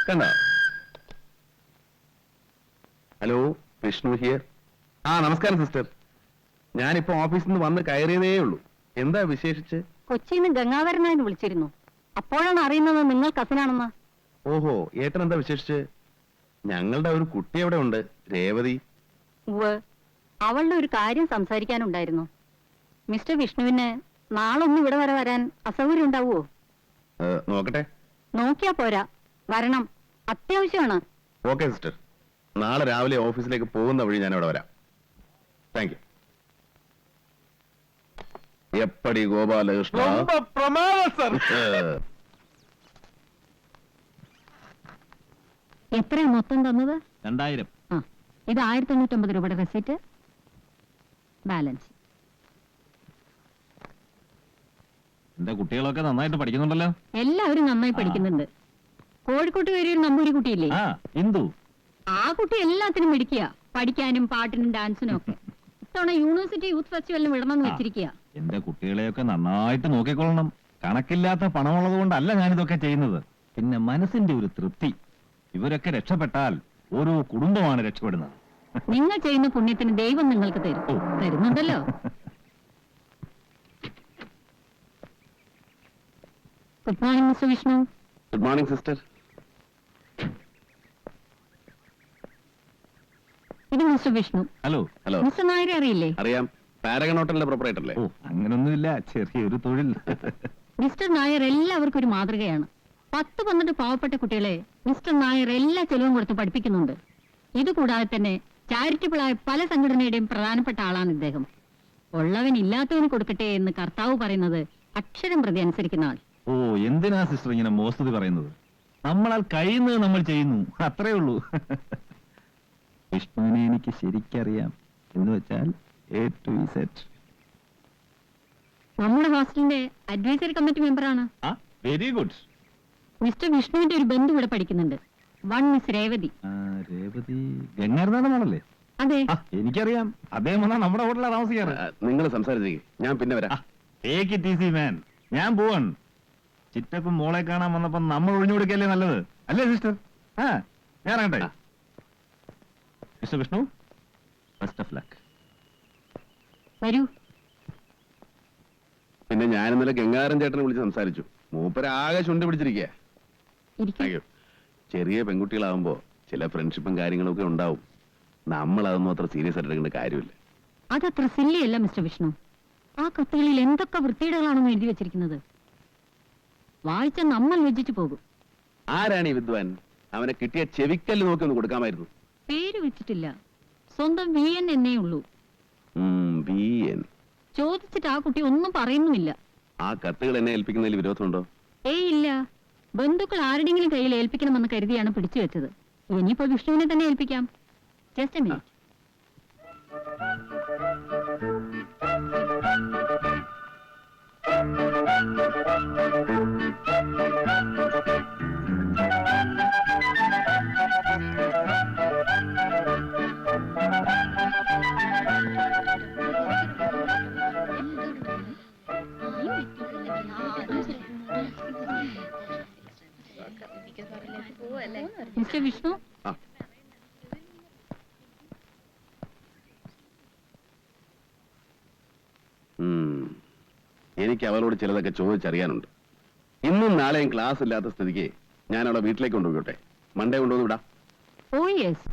കണ്ടോ? Hello, Vishnu here. നമസ്കാരം sister. ഞാനിപ്പോ ഓഫീസിൽ നിന്ന് വന്ന് കയറിയതേ ഉള്ളൂ. എന്താ വിശേഷിച്ച്? കൊച്ചിന്ന് ഗംഗാധരനായിരുന്നു വിളിച്ചിരുന്നു. അപ്പോഴാണ് അറിയുന്നത് നിങ്ങൾ കസിനാണെന്ന്. ഓഹോ, ഏട്ടൻ എന്താ വിശേഷിച്ച്? ഞങ്ങളുടെ ഒരു കുട്ടി അവിടെ ഉണ്ട്, രേവതി. അവളുടെ ഒരു കാര്യം സംസാരിക്കാനുണ്ടായിരുന്നു. മിസ്റ്റർ വിഷ്ണുവിന് നാളൊന്നും ഇവിടെ വരെ വരാൻ അസൗകര്യം ഉണ്ടാവുമോ? നോക്കട്ടെ. നോക്കിയാ പോരാ, വരണം, അത്യാവശ്യമാണ്. ഓക്കെ സിസ്റ്റർ, നാളെ രാവിലെ ഓഫീസിലേക്ക് പോകുന്ന വഴി ഞാൻ അവിടെ വരാം. Thank you. എപ്പടി ഗോപാലകൃഷ്ണ. എത്രയാ മൊത്തം തന്നത്? 2000. ഇത് 1950 രൂപയുടെ റെസിറ്റ്, ബാലൻസ്. എന്റെ കുട്ടികളൊക്കെ നന്നായിട്ട് പഠിക്കുന്നുണ്ടല്ലോ. എല്ലാവരും നന്നായി പഠിക്കുന്നുണ്ട്. കോഴിക്കോട്ട് കയറി ഒരു നമ്പൂരി കുട്ടിയില്ലേ, ഇന്ദു, ആ കുട്ടി എല്ലാത്തിനും മിടിക്കുക, പഠിക്കാനും പാട്ടിനും ഡാൻസിനും ഒക്കെ. ഇത്തവണ യൂണിവേഴ്സിറ്റി യൂത്ത് ഫെസ്റ്റിവലിന് വിടണമെന്ന് വെച്ചിരിക്കുക. എന്റെ കുട്ടികളെയൊക്കെ നന്നായിട്ട് നോക്കിക്കൊള്ളണം. കണക്കില്ലാത്ത പണമുള്ളത് കൊണ്ടല്ല ഞാനിതൊക്കെ ചെയ്യുന്നത്. പിന്നെ മനസ്സിന്റെ ഒരു തൃപ്തി. ഇവരൊക്കെ രക്ഷപ്പെട്ടാൽ ഓരോ കുടുംബമാണ് രക്ഷപ്പെടുന്നത്. നിങ്ങൾ ചെയ്യുന്ന പുണ്യത്തിന് ദൈവം നിങ്ങൾക്ക് തരുന്നുണ്ടല്ലോ. Good morning mister Vishnu. Good morning sister. ഇത് mister Vishnu. Hello. Hello. Mister നായരെ അറിയില്ലേ? അറിയാം, പാരഗൺ ഹോട്ടലിന്റെ പ്രൊപ്പറേറ്റർ അല്ലേ? ഓ, അങ്ങനൊന്നുമില്ല, ചെറിയൊരു തൊഴിൽ. മിസ്റ്റർ നായർ എല്ലാവർക്കും ഒരു മാതൃകയാണ്. 10-12 പാവപ്പെട്ട കുട്ടികളെ മിസ്റ്റർ നായർ എല്ലാ ചെലവും കൊടുത്ത് പഠിപ്പിക്കുന്നുണ്ട്. ഇതുകൂടാതെ തന്നെ ചാരിറ്റബിളായ പല സംഘടനയുടെയും പ്രധാനപ്പെട്ട ആളാണ് ഇദ്ദേഹം. ഉള്ളവൻ ഇല്ലാത്തവന് കൊടുക്കട്ടെ എന്ന് കർത്താവ് പറയുന്നത് അക്ഷരം പ്രതി അനുസരിക്കുന്ന ആൾ. ഓ, എന്തിനാ സിസ്റ്റർ ഇങ്ങനെ മോസ്തുതി പറയുന്നത്? നമ്മളാൽ കഴിയുന്നത് നമ്മൾ ചെയ്യുന്നു, അത്രേ ഉള്ളൂ. വിഷ്ണുവിനെ എനിക്ക് ശരിക്കറിയാം. എന്ന് വെച്ചാൽ A to Z. നമ്മുടെ ഹോസ്റ്റലിന്റെ അഡ്വൈസറി കമ്മിറ്റി മെമ്പറാണ്. Very good. മിസ്റ്റർ വിഷ്ണുവിന്റെ ഒരു ബന്ധു ഇവിടെ പഠിക്കുന്നുണ്ട്, മിസ് രേവതി. രേവതി ഗംഗാരനാഥ മോളല്ലേ? അതെ, എനിക്കറിയാം. അദ്ദേഹം വന്നാ നമ്മുടെ ഹോട്ടലിലാണ് താമസിക്കാറ്. നിങ്ങൾ സംസാരിച്ചേ, ഞാൻ പിന്നെ വരാം. Take it easy man. ഞാൻ പോവാൻ. ചിറ്റക്കും മോളെ കാണാൻ വന്നപ്പോ നമ്മൾ ഒഴിഞ്ഞു കൊടുക്കല്ലേ നല്ലത്, അല്ലേ സിസ്റ്റർ? ഞാൻ ഇറങ്ങട്ടെ. Mister Vishnu, best of luck. വരൂ. പിന്നെ ഞാൻ ഇന്നലെ ഗംഗാരൻ ചേട്ടനെ വിളിച്ച് സംസാരിച്ചു. മൂപ്പരാകെ ചുണ്ടി പിടിച്ചിരിക്കുക. ചെറിയ പെൺകുട്ടികളാവുമ്പോ ചില ഫ്രണ്ട്ഷിപ്പും കാര്യങ്ങളും ഒക്കെ ഉണ്ടാവും. നമ്മൾ അതൊന്നും അത്ര സീരിയസ് ആയിട്ട് എടുക്കേണ്ട കാര്യമില്ല. അതത്ര സില്ലിയല്ല മിസ്റ്റർ വിഷ്ണു. ആ കത്തുകളിൽ എന്തൊക്കെ വൃത്തിയിടകളാണെന്ന് എഴുതി വെച്ചിരിക്കുന്നത്. വായിച്ച നമ്മൾ ലജ്ജിച്ചു പോകും. ആരാണ് ഈ വിദ്വാൻ? അവനെ കിട്ടിയ ചെവിക്കല്ല് നോക്കി ഒന്ന് കൊടുക്കാമായിരുന്നു. പേര് വെച്ചിട്ടില്ല, സ്വന്തം VN എന്നേ ഉള്ളൂ. ചോദിച്ചിട്ട് ആ കുട്ടി ഒന്നും പറയുന്നുമില്ല. ആ കത്തുകൾ എന്നെ ഏൽപ്പിക്കുന്നതിൽ വിരോധമുണ്ടോ? ഇല്ല. ബന്ധുക്കൾ ആരുടെങ്കിലും കയ്യിൽ ഏൽപ്പിക്കണമെന്ന് കരുതിയാണ് പിടിച്ചു വെച്ചത്. ഇനിയിപ്പോ വിഷ്ണുവിനെ തന്നെ ഏൽപ്പിക്കാം. Just a minute. Mister Vishnu, എനിക്ക് അവളോട് ചിലതൊക്കെ ചോദിച്ചറിയാനുണ്ട്. ഇന്നും നാളെയും ക്ലാസ് ഇല്ലാത്ത സ്ഥിതിക്ക് ഞാൻ അവളെ വീട്ടിലേക്ക് കൊണ്ടുപോയിട്ടെ. മൺഡേ കൊണ്ടുവന്ന് വിടാം. Oh yes.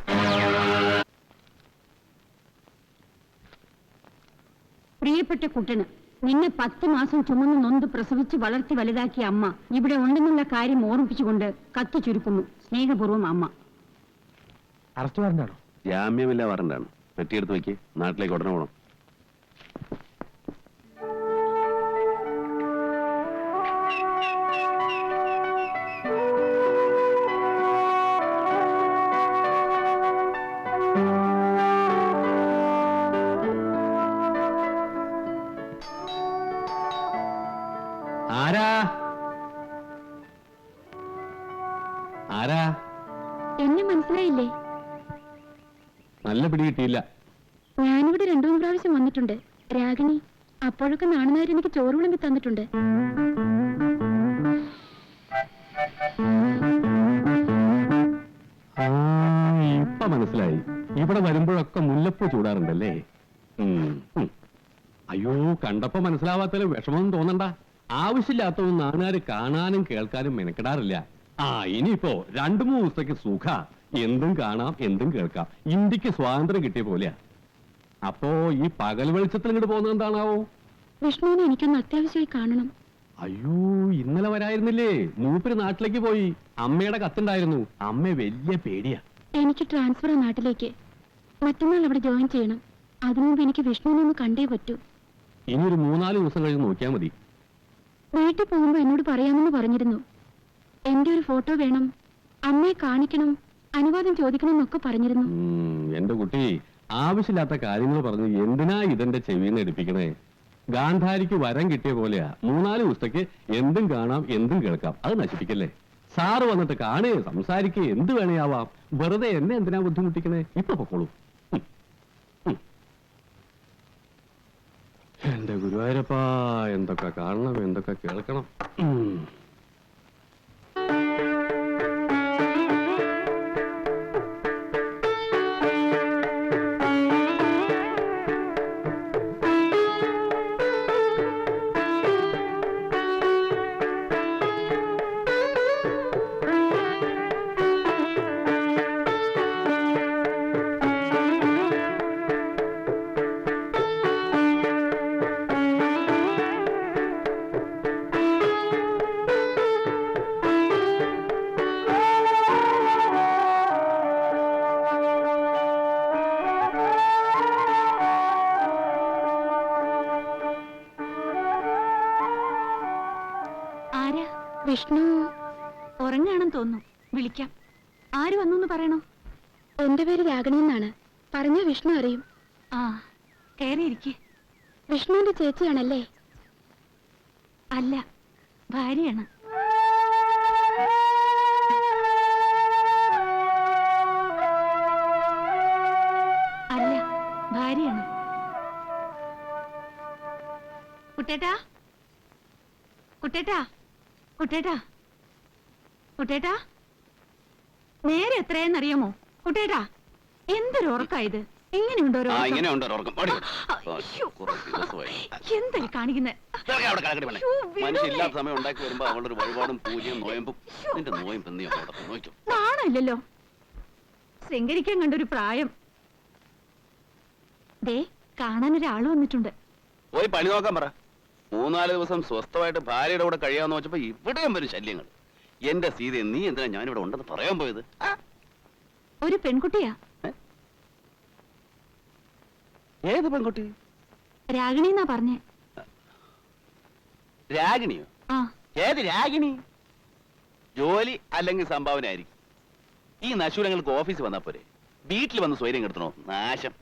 പ്രിയപ്പെട്ട കുട്ടന്, നിന്നെ 10 മാസം ചുമന്ന് നൊന്ത് പ്രസവിച്ച് വളർത്തി വലുതാക്കിയ അമ്മ ഇവിടെ ഉണ്ടെന്നുള്ള കാര്യം ഓർമ്മിപ്പിച്ചുകൊണ്ട് കത്ത് ചുരുക്കുന്നു. സ്നേഹപൂർവ്വം അമ്മ. അറസ്റ്റ് വാറന്റാണോ? ജാമ്യമില്ല വാറന്റാണ്. പെട്ടിയെടുത്ത് വയ്ക്ക്, നാട്ടിലേക്ക് ഉടനെ പോകണം. ആരാ? എന്നെ മനസ്സിലായില്ലേ? നല്ല പിടി കിട്ടിയില്ല. ഞാനിവിടെ 2-3 പ്രാവശ്യം വന്നിട്ടുണ്ട്. രാഗിണി. അപ്പോഴൊക്കെ നാണനായിട്ട് എനിക്ക് ചോറ് വിളമ്പി തന്നിട്ടുണ്ട്. മനസ്സിലായി. ഇവിടെ വരുമ്പോഴൊക്കെ മുല്ലപ്പൂ ചൂടാറുണ്ടല്ലേ? അയ്യോ, കണ്ടപ്പോ മനസ്സിലാവാത്തതിൽ വിഷമമൊന്നും തോന്നണ്ട. ആവശ്യമില്ലാത്തതൊന്നും നാട്ടുകാര് കാണാനും കേൾക്കാനും മെനക്കെടാറില്ല. ഇനിയിപ്പോ 2-3 ദിവസത്തേക്ക് സുഖ, എന്തും കാണാം എന്തും കേൾക്കാം. ഇന്ത്യക്ക് സ്വാതന്ത്ര്യം കിട്ടിയ പോലെയാ. അപ്പോ ഈ പകൽ വെളിച്ചത്തിൽ ഇങ്ങോട്ട് പോകുന്നത് എന്താണാവോ? വിഷ്ണുവിനെ എനിക്കൊന്ന് അത്യാവശ്യമായി കാണണം. അയ്യോ, ഇന്നലെ വരായിരുന്നില്ലേ? മൂപ്പര് നാട്ടിലേക്ക് പോയി. അമ്മയുടെ കത്തുണ്ടായിരുന്നു. അമ്മ വലിയ പേടിയാ. എനിക്ക് ട്രാൻസ്ഫർ നാട്ടിലേക്ക്. മറ്റന്നാൾ അവിടെ ജോയിൻ ചെയ്യണം. അതിനുമുമ്പ് എനിക്ക് വിഷ്ണുവിനെ ഒന്ന് കണ്ടേ പറ്റൂ. ഇനി ഒരു 3-4 ദിവസം കഴിഞ്ഞ് നോക്കിയാൽ മതി. വീട്ടിൽ പോകുമ്പോ എന്നോട് പറയാമെന്ന് പറഞ്ഞിരുന്നു. എന്റെ ഒരു ഫോട്ടോ വേണം, അമ്മയെ കാണിക്കണം, അനുവാദം ചോദിക്കണം എന്നൊക്കെ പറഞ്ഞിരുന്നു. എന്റെ കുട്ടി, ആവശ്യമില്ലാത്ത കാര്യങ്ങൾ പറഞ്ഞ് എന്തിനാ ഇതെന്റെ ചെവിന്ന് എടുപ്പിക്കണേ? ഗാന്ധാരിക്ക് വരം കിട്ടിയ പോലെയാ. 3-4 ദിവസത്തേക്ക് എന്തും കാണാം എന്തും കേൾക്കാം. അത് നശിപ്പിക്കല്ലേ. സാറ് വന്നിട്ട് കാണേ സംസാരിക്കേ എന്ത് വേണേയാവാം. വെറുതെ എന്നെ എന്തിനാ ബുദ്ധിമുട്ടിക്കണേ? ഇപ്പൊ പൊക്കോളൂ. എന്റെ ഗുരുവായൂരപ്പാ, എന്തൊക്കെ കാണണം എന്തൊക്കെ കേൾക്കണം. വിഷ്ണു ഉറങ്ങാണെന്ന് തോന്നുന്നു. വിളിക്കാം. ആര് വന്നു പറയണോ? എന്റെ പേര് രാഗിണി എന്നാണ്. പറഞ്ഞ വിഷ്ണു അറിയും. കയറിയിരിക്കെ. വിഷ്ണുവിന്റെ ചേച്ചിയാണല്ലേ? അല്ല, ഭാര്യയാണ്. അല്ല, ഭാര്യയാണ്. കുട്ടേട്ടാ, കുട്ടേട്ടാ, കുട്ടേട്ടാ, കുട്ടേട്ടാ, നേരെ എത്രയെന്നറിയാമോ? കുട്ടേട്ടാ, എന്തൊരു ഉറക്കായത്! ഇങ്ങനെയുണ്ടോ? എന്തായി കാണിക്കുന്നേ? നാണല്ലോ. ശൃംഗരിക്കാൻ കണ്ടൊരു പ്രായം. ദേ, കാണാനൊരാള് വന്നിട്ടുണ്ട്. പോയി പണി നോക്കാൻ പറ. 3-4 ദിവസം സ്വസ്ഥമായിട്ട് ഭാര്യയുടെ കൂടെ കഴിയാന്ന് വെച്ചപ്പോ ഇവിടെയും വരും ശല്യങ്ങൾ. എന്റെ സീത, നീ എന്തിനാ ഞാനിവിടെ ഉണ്ടെന്ന് പറയാൻ പോയത്? ഒരു പെൺകുട്ടിയാ. ഏത് പെൺകുട്ടി? രാഗിണി എന്നാ പറഞ്ഞേ. രാഗിണിയോ? ഏത് രാഗിണി? ജോലി അല്ലെങ്കിൽ സംഭാവന ആയിരിക്കും. ഈ നശൂലങ്ങൾക്ക് ഓഫീസിൽ വന്നാ പോരെ? വീട്ടിൽ വന്ന് സ്വൈര്യം കെടുത്തണോ? നാശം.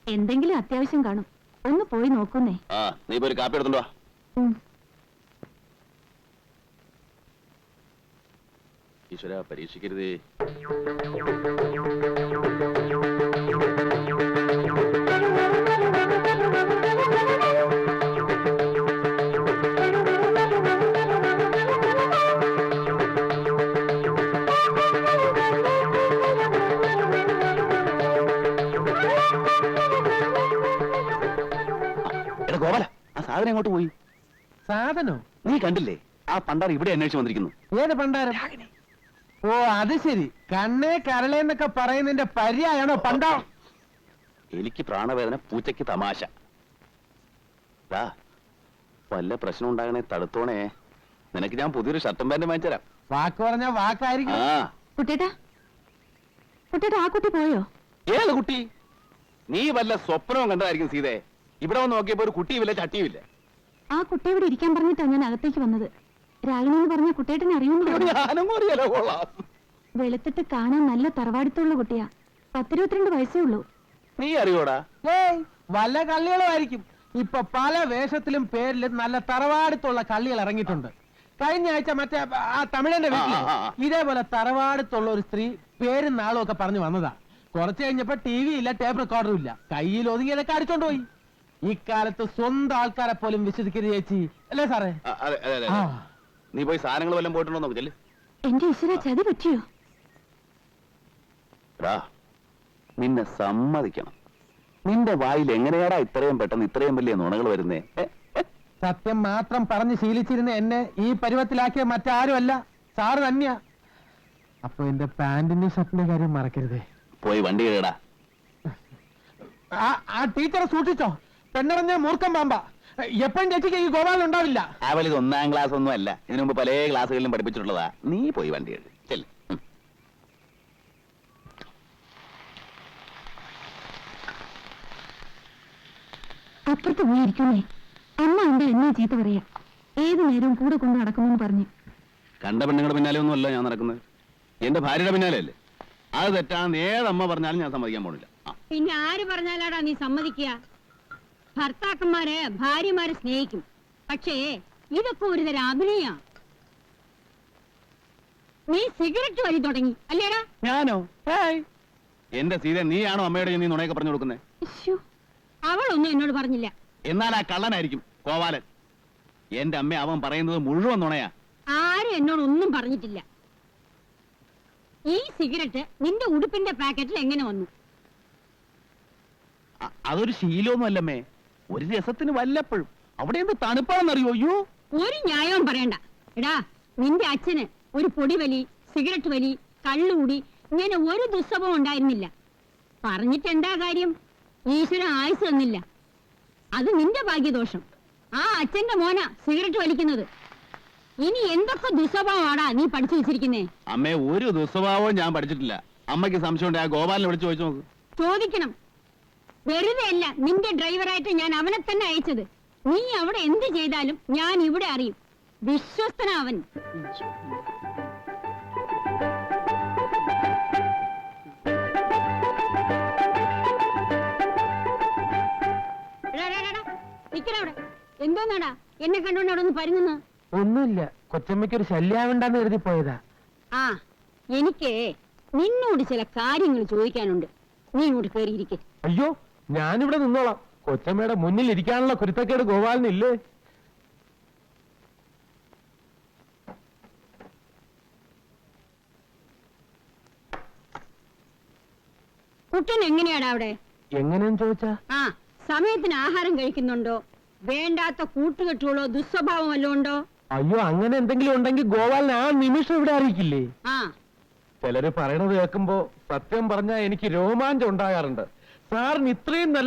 എന്തെങ്കിലും അത്യാവശ്യം കാണും. ഒന്ന് പോയി നോക്കുന്നേ. നീ പോയി കാപ്പി എടുത്തുണ്ടോ? ഈശ്വര, പരീക്ഷിക്കരുതേ. ഗോപാല, ആ സാധനം എങ്ങോട്ട് പോയി? സാധനോ? നീ കണ്ടില്ലേ? ആ പണ്ടാർ ഇവിടെ അന്വേഷിച്ച് വന്നിരിക്കുന്നു. ഏത് പണ്ടാരം? ഓ, അത് ശരി. കണ്ണേ കരളേന്നൊക്കെ പറയുന്നതിന്റെ പര്യായാണോ പണ്ടാ? എനിക്ക് പ്രാണവേദന, പൂച്ചയ്ക്ക് തമാശ. വല്ല പ്രശ്നം ഉണ്ടാകണേ തടുത്തോണേ. നിനക്ക് ഞാൻ പുതിയൊരു ഷർട്ടും പാന്റും വാങ്ങിച്ചരാം. വാക്ക് പറഞ്ഞാ വാക്കായിരിക്കും. കുട്ടേട്ടാ, കുട്ടേട്ടാ, ആ കുട്ടി പോയോ? ഏത് കുട്ടി? നീ വല്ല സ്വപ്നവും കണ്ടതായിരിക്കും സീതേ. ഇവിടെ വന്ന് നോക്കിയപ്പോ ഒരു കുട്ടിയുമില്ല ചട്ടിയുമില്ല. ആ കുട്ടി ഇവിടെ ഇരിക്കാൻ പറഞ്ഞിട്ടാണ് ഞാൻ അകത്തേക്ക് വന്നത്. രാഗിണി എന്ന് പറഞ്ഞ കുട്ടേട്ടനെ അറിയുന്നു. വെളുത്തിട്ട് കാണാൻ നല്ല തറവാടിത്തുള്ള കുട്ടിയാ. 10-22 വയസ്സേ ഉള്ളൂ. നീ അറിയോടാ? ഏയ്, വല്ല കള്ളികളും ആയിരിക്കും. ഇപ്പൊ പല വേഷത്തിലും പേരിലും നല്ല തറവാടുത്തുള്ള കള്ളികൾ ഇറങ്ങിയിട്ടുണ്ട്. കഴിഞ്ഞ ആഴ്ച മറ്റേ ആ തമിഴന്റെ വീട്ടില് ഇതേപോലെ തറവാടുത്തുള്ള ഒരു സ്ത്രീ പേരും നാളും ഒക്കെ പറഞ്ഞു വന്നതാ. കുറച്ച് കഴിഞ്ഞപ്പോ TV ഇല്ല, ടേപ്പ് റെക്കോർഡറും ഇല്ല. കയ്യിൽ ഒതുങ്ങിയതൊക്കെ അടിച്ചോണ്ട് പോയി. ഇക്കാലത്ത് സ്വന്തം ആൾക്കാരെ പോലും വിശ്വസിക്കരുത് ചേച്ചി, അല്ലേ സാറേ? നീ പോയി സാധനങ്ങൾ വല്ലതും പോയിട്ടുണ്ടോ നോക്കില്ലേ? എന്റെ ഈശ്വര, ചതി പറ്റിയോ? നിന്നെ സമ്മതിക്കണം. നിന്റെ വായിൽ എങ്ങനെയാടാ ഇത്രയും പെട്ടെന്ന് ഇത്രയും വലിയ നുണകൾ വരുന്നേ? സത്യം മാത്രം പറഞ്ഞ് ശീലിച്ചിരുന്ന എന്നെ ഈ പരുവത്തിലാക്കിയ മറ്റാരുമല്ല, സാറ് തന്നെയാ. അപ്പൊ എന്റെ പാന്റിന്റെ ഷർട്ടിന്റെ കാര്യം മറക്കരുതേ. പോയി വണ്ടി കേടാ. ആ ടീച്ചറെ സൂക്ഷിച്ചോ, പെണ്ണറിഞ്ഞ മൂർഖം പാമ്പ. എപ്പോഴും ചേച്ചിക്ക് ഈ ഗോപാലൻ ഉണ്ടാവില്ല. അവളിത് 1ാം ക്ലാസ് ഒന്നും അല്ല, ഇതിനു മുമ്പ് പല ക്ലാസ്സുകളിലും പഠിപ്പിച്ചിട്ടുള്ളതാ. നീ പോയി വണ്ടി കേട് ചെല്ല്. അപ്പുറത്ത് പോയിരിക്കുന്നേ. അമ്മ എന്താ എന്നെ ചീത്ത പറയാ? ഏതു നേരവും കൂടെ കൊണ്ട് നടക്കുമെന്ന് പറഞ്ഞു. കണ്ട പെണ്ണുങ്ങളുടെ പിന്നാലെ ഒന്നും അല്ല ഞാൻ നടക്കുന്നത്, എന്റെ ഭാര്യയുടെ പിന്നാലെ അല്ലേ. അത് തെറ്റാണെന്ന് ഏതമ്മ പറഞ്ഞാലും ഞാൻ സമ്മതിക്കാൻ പോണില്ല. പിന്നെ ആര് പറഞ്ഞാലാടാ നീ സമ്മതിക്കുക? ഭർത്താക്കന്മാര് ഭാര്യമാരെ സ്നേഹിക്കും, പക്ഷേ ഇതൊക്കെ ഒരു തരം അഭിനയ. നീ സിഗരറ്റ് വലി തുടങ്ങി അല്ലേടാ? ഞാനോ? എന്റെ സീത, നീയാണോ അമ്മയോട് നീ നുണയൊക്കെ പറഞ്ഞു കൊടുക്കുന്നത്? അവളൊന്നും എന്നോട് പറഞ്ഞില്ല. എന്നാൽ ആ കള്ളനായിരിക്കും കോവാലൻ. എന്റെ അമ്മ അവൻ പറയുന്നത് മുഴുവൻ നുണയാ. ആരും എന്നോടൊന്നും പറഞ്ഞിട്ടില്ല. ഈ സിഗരറ്റ് നിന്റെ ഉടുപ്പിന്റെ പാക്കറ്റിൽ എങ്ങനെ വന്നു? അതൊരു ശീലമൊന്നും അല്ലമ്മേ, ഒരു രസത്തിന് വല്ലപ്പോഴും. അവിടെ എന്ത് തണുപ്പാണെന്നറിയോ? അയ്യോ, ഒരു ന്യായവും പറയണ്ട. എടാ, നിന്റെ അച്ഛന് ഒരു പൊടിവലി, സിഗരറ്റ് വലി, കള്ളുകൂടി ഇങ്ങനെ ഒരു ദുസ്സഭം ഉണ്ടായിരുന്നില്ല. പറഞ്ഞിട്ട് എന്താ കാര്യം? ഈശ്വരൻ ആയുസ് തന്നില്ല. അത് നിന്റെ ഭാഗ്യദോഷം. ആ അച്ഛന്റെ മോനാ സിഗരറ്റ് വലിക്കുന്നത്. ഇനി എന്തൊക്കെ ദുസ്വഭാവമാടാ നീ പഠിച്ചു വെച്ചിരിക്കുന്നേ? അമ്മേ, ഒരു ദുസ്വഭാവവും ഞാൻ പഠിച്ചിട്ടില്ല. അമ്മയ്ക്ക് സംശയമുണ്ട്, ആ ഗോപാലിനെ വിളിച്ചു ചോദിച്ചു നോക്ക്. ചോദിക്കണം. വെറുതെ അല്ല നിന്റെ ഡ്രൈവറായിട്ട് ഞാൻ അവനെ തന്നെ അയച്ചത്. നീ അവിടെ എന്ത് ചെയ്താലും ഞാൻ ഇവിടെ അറിയും. വിശ്വസ്തനാവൻ. നിക്കണവിടെ. എന്തോന്നാടാ എന്നെ കണ്ടോണ്ട് അവിടെ ഒന്ന് പരുങ്ങുന്നു? ഒന്നുമില്ല, കൊച്ചമ്മയ്ക്കൊരു ശല്യാവണ്ടെന്ന് കരുതി പോയതാ. ആ, എനിക്ക് നിന്നോട് ചില കാര്യങ്ങൾ ചോദിക്കാനുണ്ട്. നീ ഇങ്ങോട്ട് കയറിയിരിക്കെ. അയ്യോ, ഞാനിവിടെ നിന്നോളാം. കൊച്ചമ്മയുടെ മുന്നിൽ ഇരിക്കാനുള്ള കുരുത്തക്കേട് ഗോപാലിനില്ലേ? കുട്ടൻ എങ്ങനെയാടാ അവിടെ? എങ്ങനെയെന്ന് ചോദിച്ചാ? ആ, സമയത്തിന് ആഹാരം കഴിക്കുന്നുണ്ടോ? വേണ്ടാത്ത കൂട്ടുകെട്ടുകളോ ദുസ്വഭാവം വല്ലതും ഉണ്ടോ? അയ്യോ, അങ്ങനെ എന്തെങ്കിലും ഉണ്ടെങ്കിൽ ഗോപാലിനെ ആ നിമിഷം ഇവിടെ അറിയിക്കില്ലേ? ആ, ചിലര് പറയണത് കേൾക്കുമ്പോ സത്യം പറഞ്ഞാൽ എനിക്ക് രോമാഞ്ചം ഉണ്ടാകാറുണ്ട്. സാറിന് ഇത്രയും നല്ല